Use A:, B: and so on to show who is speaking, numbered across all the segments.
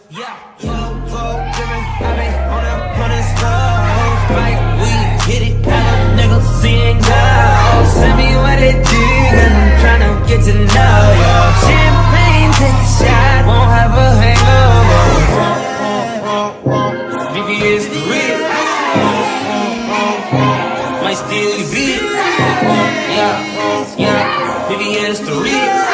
A: Yeah, flow driven, I been on a hundred slows. Like we hit it, have a nigga seeing ghosts. Tell me what it do, cause I'm tryna get to know ya. Champagne, take a shot, won't have a hangover. VVS the real, might steal your beat. Yeah, VVS the real.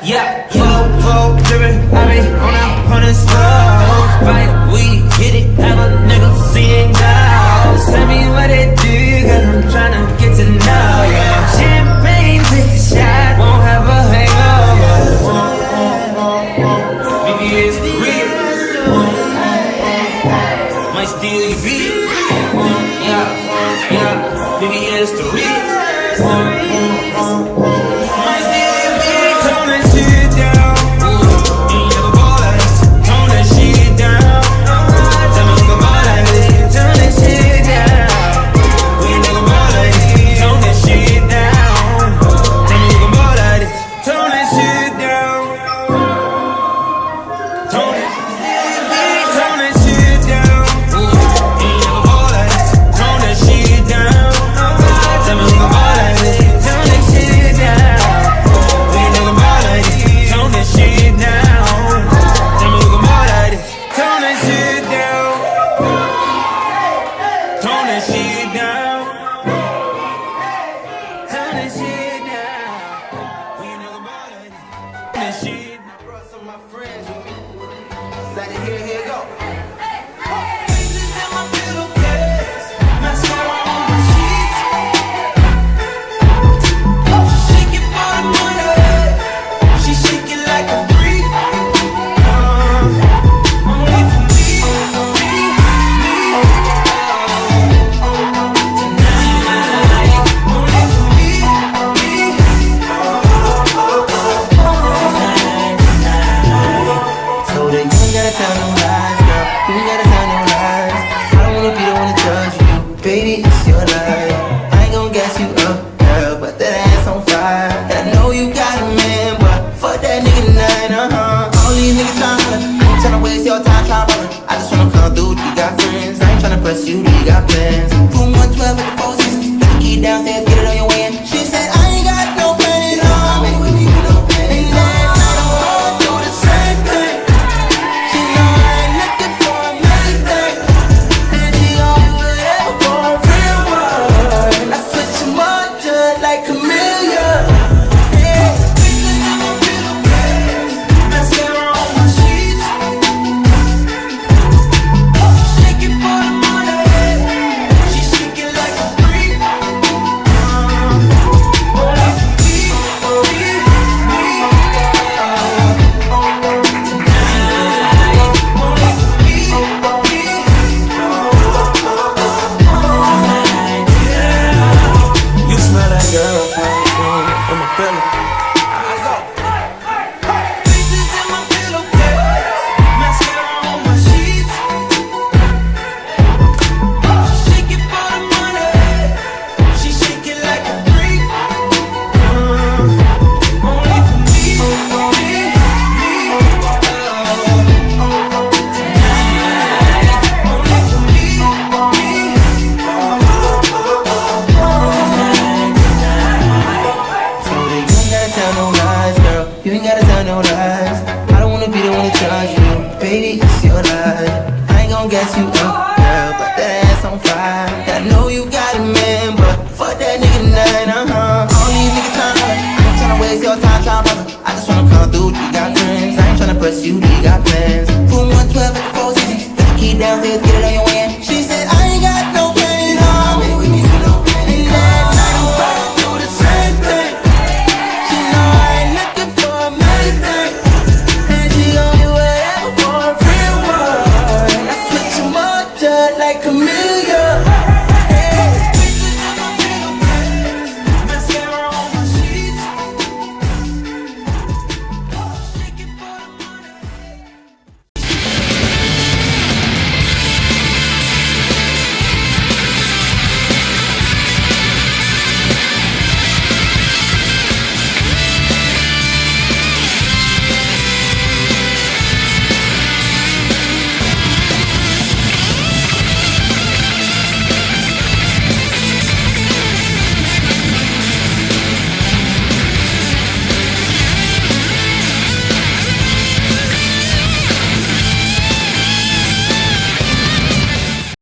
A: Yeah, flow driven, I been on a hundred slows. Like we hit it, have a nigga seeing ghosts. Tell me what it do, cause I'm tryna get to know ya. Champagne, take a shot, won't have a hangover. VVS the real, might steal your beat. Yeah, VVS the real.
B: You got plans. Room 112 at the Four Seasons. Let the key downstairs, get it on your way in. She said, I ain't got no pennies on me. And that night I'm going through the same thing. She know I ain't looking for a thing. And she gon' do whatever for a real one. I switch him up just like a million. You ain't gotta tell no lies. I don't wanna be the one to charge you. Baby, it's your life. I ain't gon' gas you up, girl, but that ass on fire. I know you got a man, but fuck that nigga tonight, All these niggas tryna, I ain't tryna waste your time, brother. I just wanna come through, you got friends. I ain't tryna press you, you got plans. Room 112 at the Four Seasons. Let the key downstairs, get it on your